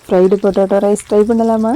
Fried potato rice try பண்ணலாமா?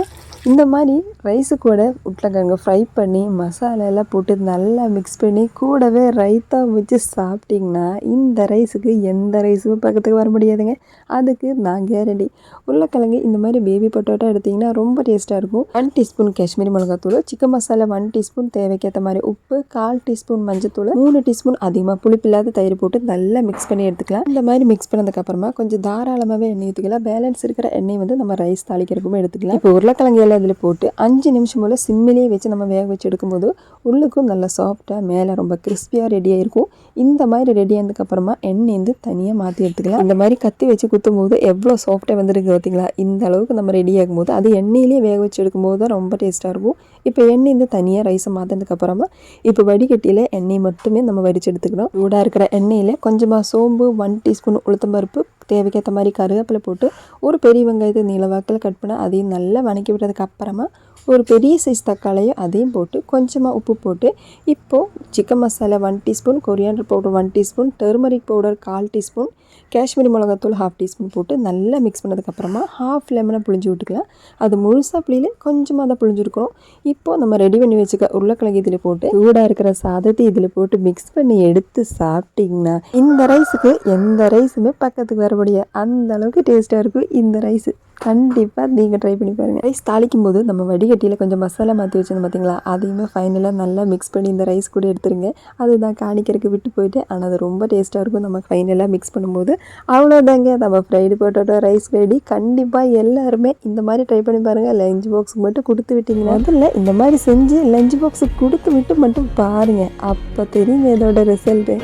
இந்த மாதிரி ரைஸு கூட உருளைக்கிழங்கு ஃப்ரை பண்ணி மசாலாலாம் போட்டு நல்லா மிக்ஸ் பண்ணி கூடவே ரைத்தா வச்சு சாப்பிட்டிங்கன்னா இந்த ரைஸுக்கு எந்த ரைஸுமே பக்கத்துக்கு வர முடியாதுங்க. அதுக்கு நான் கேரண்டி. உருளைக்கிழங்கு இந்த மாதிரி பேபி பொட்டேட்டோ எடுத்திங்கன்னா ரொம்ப டேஸ்ட்டாக இருக்கும். 1 டீஸ்பூன் காஷ்மீரி மிளகாத்தூள், சிக்கன் மசாலா 1 டீஸ்பூன், தேவைக்கேற்ற மாதிரி உப்பு, 1/4 டீஸ்பூன் மஞ்சத்தூள், 3 டீஸ்பூன் அதிகமாக புளிப்பில்லாத தயிர் போட்டு நல்லா மிக்ஸ் பண்ணி எடுத்துக்கலாம். இந்த மாதிரி மிக்ஸ் பண்ணதுக்கப்புறமா கொஞ்சம் தாராளமாகவே எண்ணெய் ஊற்றிக்கலாம். பேலன்ஸ் இருக்கிற எண்ணெய் வந்து நம்ம ரைஸ் தாளிக்கிறதுக்கும் எடுத்துக்கலாம். இப்போ உருளைக்கிழங்கு அதில் போட்டு 5 நிமிஷம் போல் சிம்மிலேயே வச்சு நம்ம வேக வச்சு எடுக்கும்போது உள்ளுக்கும் நல்லா சாஃப்டாக மேலே ரொம்ப கிறிஸ்பியாக ரெடியாக இருக்கும். இந்த மாதிரி ரெடி ஆனதுக்கப்புறமா எண்ணெய் வந்து தனியாக மாற்றி எடுத்துக்கலாம். இந்த மாதிரி கத்தி வச்சு குத்தும் போது எவ்வளோ சாஃப்டாக வந்துருக்கு பார்த்தீங்களா? இந்த அளவுக்கு நம்ம ரெடி ஆகும்போது அது எண்ணெயிலே வேக வச்சு எடுக்கும்போது தான் ரொம்ப டேஸ்ட்டாக இருக்கும். இப்போ எண்ணெய் வந்து தனியாக ரைஸை மாற்றினதுக்கப்புறமா இப்போ வடிகட்டியில் எண்ணெய் மட்டுமே நம்ம வடித்து எடுத்துக்கணும். சூடாக இருக்கிற எண்ணெயில் கொஞ்சமாக சோம்பு, 1 டீஸ்பூன் உளுத்தம்பருப்பு, தேவைக்கேற்ற மாதிரி கருவேப்பிலை போட்டு ஒரு பெரிய வெங்காயத்தை நீளவாக்கில் கட் பண்ண அதையும் நல்லா வணக்கி விட்டதுக்கு அப்புறமா ஒரு பெரிய சைஸ் தக்காளியும் அதையும் போட்டு கொஞ்சமாக உப்பு போட்டு இப்போது chicken masala 1 teaspoon, coriander powder 1 teaspoon, turmeric powder 1/4 teaspoon, Kashmiri மிளகாத்தூள் 1/2 டீஸ்பூன் போட்டு நல்லா மிக்ஸ் பண்ணதுக்கப்புறமா 1/2 லெமனை புழிஞ்சு விட்டுக்கலாம். அது முழுசாக புளியில் கொஞ்சமாக தான் புழிஞ்சுருக்கணும். இப்போது நம்ம ரெடி பண்ணி வச்சுக்க உருளைக்கிழங்கு இதில் போட்டு சூடாக இருக்கிற சாதத்தை இதில் போட்டு மிக்ஸ் பண்ணி எடுத்து சாப்பிட்டிங்கன்னா இந்த ரைஸுக்கு எந்த ரைஸுமே பக்கத்துக்கு வர முடியாது. அந்த அளவுக்கு டேஸ்ட்டாக இருக்கும் இந்த ரைஸு. கண்டிப்பாக நீங்கள் ட்ரை பண்ணி பாருங்கள். ரைஸ் தாளிக்கும் போது நம்ம வடிகட்டியில் கொஞ்சம் மசாலா மாற்றி வச்சுருந்தோம் பார்த்தீங்களா? அதையுமே ஃபைனலாக நல்லா மிக்ஸ் பண்ணி இந்த ரைஸ் கூட எடுத்துருங்க. அதுதான் காணிக்கிறதுக்கு விட்டு போயிட்டு, ஆனால் அது ரொம்ப டேஸ்ட்டாக இருக்கும். நம்ம ஃபைனலாக மிக்ஸ் பண்ணும்போது அவ்வளோதாங்க, நம்ம ஃப்ரைடு பொட்டேட்டோ ரைஸ் ரெடி. கண்டிப்பாக எல்லாருமே இந்த மாதிரி ட்ரை பண்ணி பாருங்கள். லஞ்ச் பாக்ஸுக்கு மட்டும் கொடுத்து விட்டிங்கன்னா அதில் இந்த மாதிரி செஞ்சு லஞ்ச் பாக்ஸுக்கு கொடுத்து விட்டு மட்டும் பாருங்கள். அப்போ தெரியுங்க இதோட ரிசல்ட்டு.